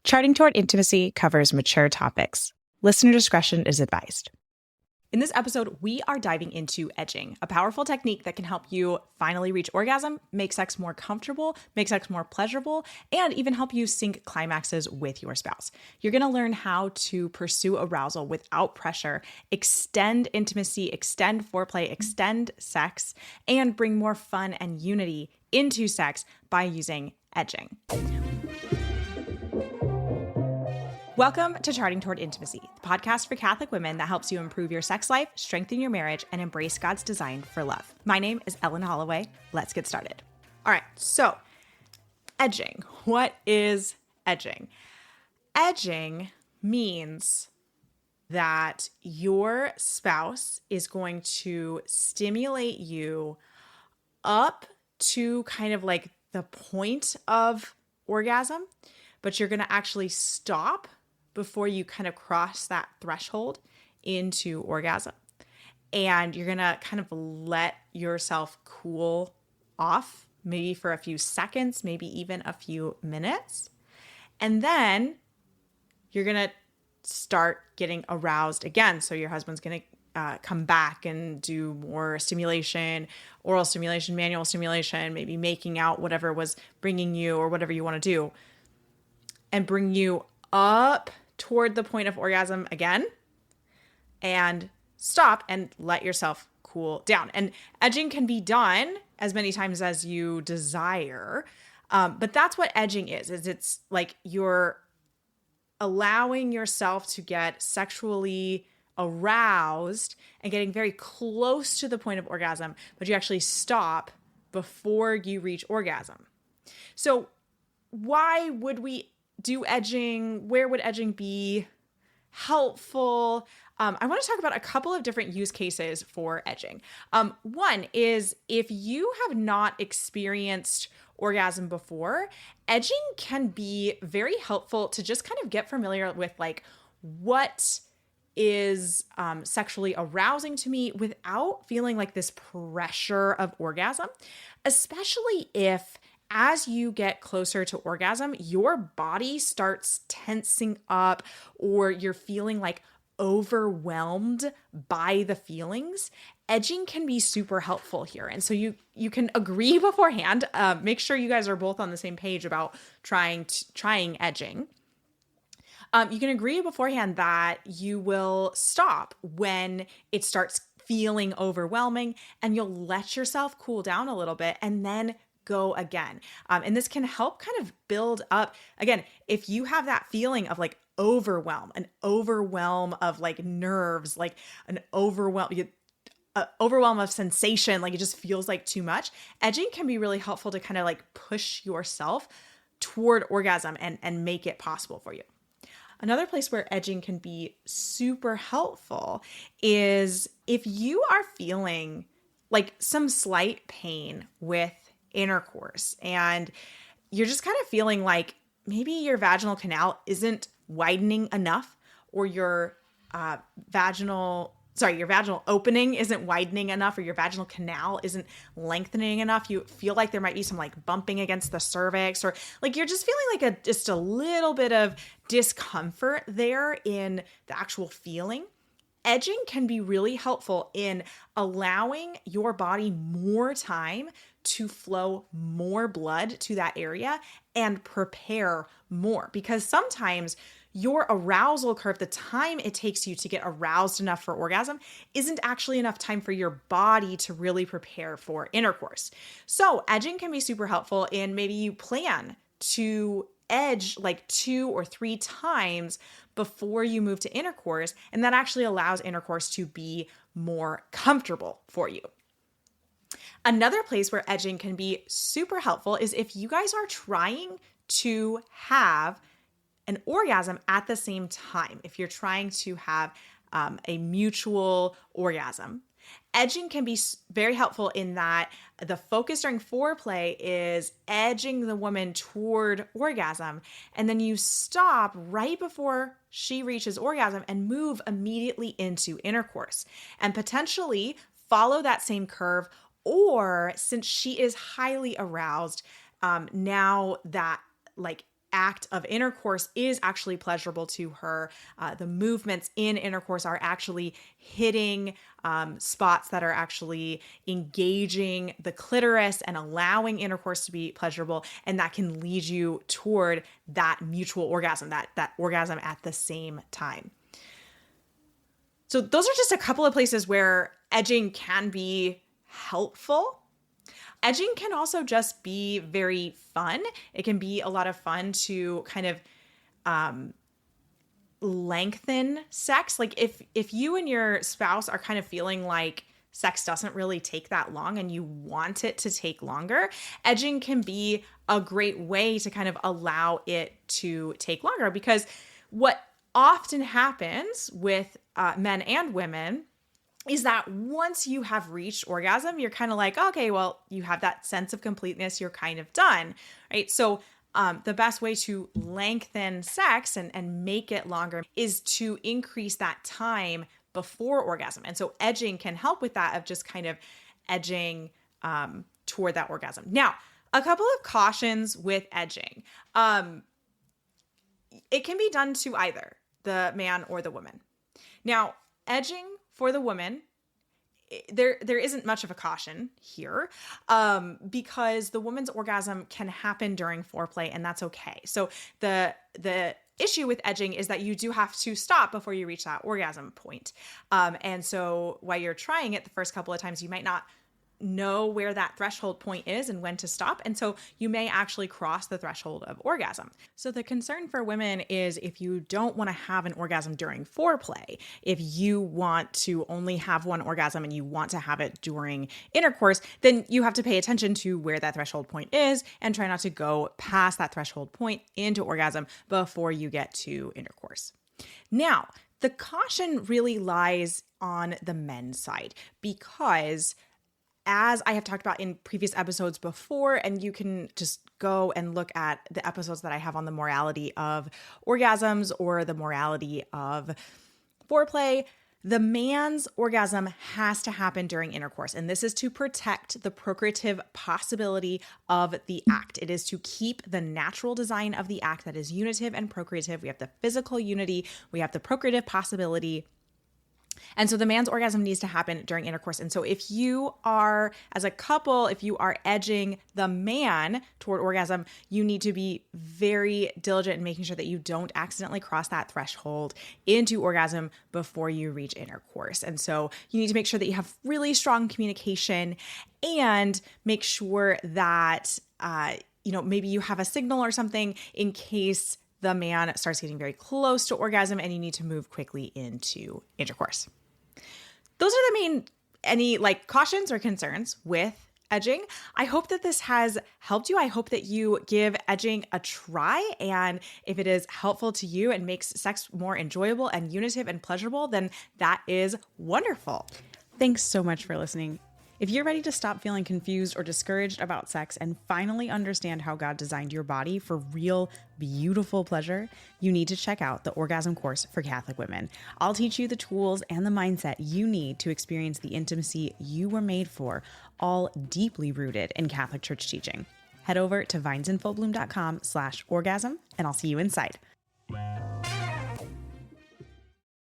Charting Toward Intimacy covers mature topics. Listener discretion is advised. In this episode, we are diving into edging, a powerful technique that can help you finally reach orgasm, make sex more comfortable, make sex more pleasurable, and even help you sync climaxes with your spouse. You're going to learn how to pursue arousal without pressure, extend intimacy, extend foreplay, extend sex, and bring more fun and unity into sex by using edging. Welcome to Charting Toward Intimacy, the podcast for Catholic women that helps you improve your sex life, strengthen your marriage, and embrace God's design for love. My name is Ellen Holloway. Let's get started. All right, so edging. What is edging? Edging means that your spouse is going to stimulate you up to kind of like the point of orgasm, but you're going to actually stop before you kind of cross that threshold into orgasm. And you're going to kind of let yourself cool off, maybe for a few seconds, maybe even a few minutes. And then you're going to start getting aroused again. So your husband's going to come back and do more stimulation, oral stimulation, manual stimulation, maybe making out whatever was bringing you or whatever you want to do, and bring you up toward the point of orgasm again, and stop and let yourself cool down. And edging can be done as many times as you desire. But that's what edging is it's like you're allowing yourself to get sexually aroused and getting very close to the point of orgasm, but you actually stop before you reach orgasm. So why would we do edging? Where would edging be helpful? I want to talk about a couple of different use cases for edging. One is if you have not experienced orgasm before, edging can be very helpful to just kind of get familiar with like what is sexually arousing to me without feeling like this pressure of orgasm, especially if as you get closer to orgasm, your body starts tensing up or you're feeling like overwhelmed by the feelings. Edging can be super helpful here. And so you can agree beforehand, make sure you guys are both on the same page about trying edging. You can agree beforehand that you will stop when it starts feeling overwhelming, and you'll let yourself cool down a little bit and then go again. And this can help kind of build up. Again, if you have that feeling of like overwhelm, an overwhelm of like nerves, like an overwhelm of sensation, like it just feels like too much, edging can be really helpful to kind of like push yourself toward orgasm and make it possible for you. Another place where edging can be super helpful is if you are feeling like some slight pain with intercourse and you're just kind of feeling like maybe your vaginal canal isn't widening enough, or your vaginal opening isn't widening enough, or your vaginal canal isn't lengthening enough. You feel like there might be some like bumping against the cervix, or like you're just feeling like just a little bit of discomfort there in the actual feeling. Edging can be really helpful in allowing your body more time to flow more blood to that area and prepare more. Because sometimes your arousal curve, the time it takes you to get aroused enough for orgasm, isn't actually enough time for your body to really prepare for intercourse. So edging can be super helpful in maybe you plan to edge like 2 or 3 times before you move to intercourse, and that actually allows intercourse to be more comfortable for you. Another place where edging can be super helpful is if you guys are trying to have an orgasm at the same time. If you're trying to have a mutual orgasm, edging can be very helpful in that the focus during foreplay is edging the woman toward orgasm, and then you stop right before she reaches orgasm and move immediately into intercourse and potentially follow that same curve. Or since she is highly aroused, now that like act of intercourse is actually pleasurable to her. The movements in intercourse are actually hitting spots that are actually engaging the clitoris and allowing intercourse to be pleasurable. And that can lead you toward that mutual orgasm, that orgasm at the same time. So those are just a couple of places where edging can be helpful. Edging can also just be very fun. It can be a lot of fun to kind of lengthen sex. Like if you and your spouse are kind of feeling like sex doesn't really take that long and you want it to take longer, edging can be a great way to kind of allow it to take longer. Because what often happens with men and women is that once you have reached orgasm, you're kind of like, okay, well, you have that sense of completeness, you're kind of done, right? So the best way to lengthen sex and make it longer is to increase that time before orgasm. And so edging can help with that, of just kind of edging toward that orgasm. Now, a couple of cautions with edging. It can be done to either the man or the woman. Now, edging for the woman, there isn't much of a caution here, because the woman's orgasm can happen during foreplay, and that's okay. So the issue with edging is that you do have to stop before you reach that orgasm point. And so while you're trying it the first couple of times, you might not know where that threshold point is and when to stop. And so you may actually cross the threshold of orgasm. So the concern for women is if you don't want to have an orgasm during foreplay, if you want to only have one orgasm and you want to have it during intercourse, then you have to pay attention to where that threshold point is and try not to go past that threshold point into orgasm before you get to intercourse. Now, the caution really lies on the men's side, because as I have talked about in previous episodes before, and you can just go and look at the episodes that I have on the morality of orgasms or the morality of foreplay, the man's orgasm has to happen during intercourse. And this is to protect the procreative possibility of the act. It is to keep the natural design of the act that is unitive and procreative. We have the physical unity, we have the procreative possibility. And so the man's orgasm needs to happen during intercourse. And so if you are, as a couple, if you are edging the man toward orgasm, you need to be very diligent in making sure that you don't accidentally cross that threshold into orgasm before you reach intercourse. And so you need to make sure that you have really strong communication, and make sure that, maybe you have a signal or something in case the man starts getting very close to orgasm and you need to move quickly into intercourse. Those are the main, cautions or concerns with edging. I hope that this has helped you. I hope that you give edging a try. And if it is helpful to you and makes sex more enjoyable and unitive and pleasurable, then that is wonderful. Thanks so much for listening. If you're ready to stop feeling confused or discouraged about sex and finally understand how God designed your body for real, beautiful pleasure, you need to check out the Orgasm course for Catholic women. I'll teach you the tools and the mindset you need to experience the intimacy you were made for, all deeply rooted in Catholic Church teaching. Head over to vinesandfullbloom.com/orgasm, and I'll see you inside.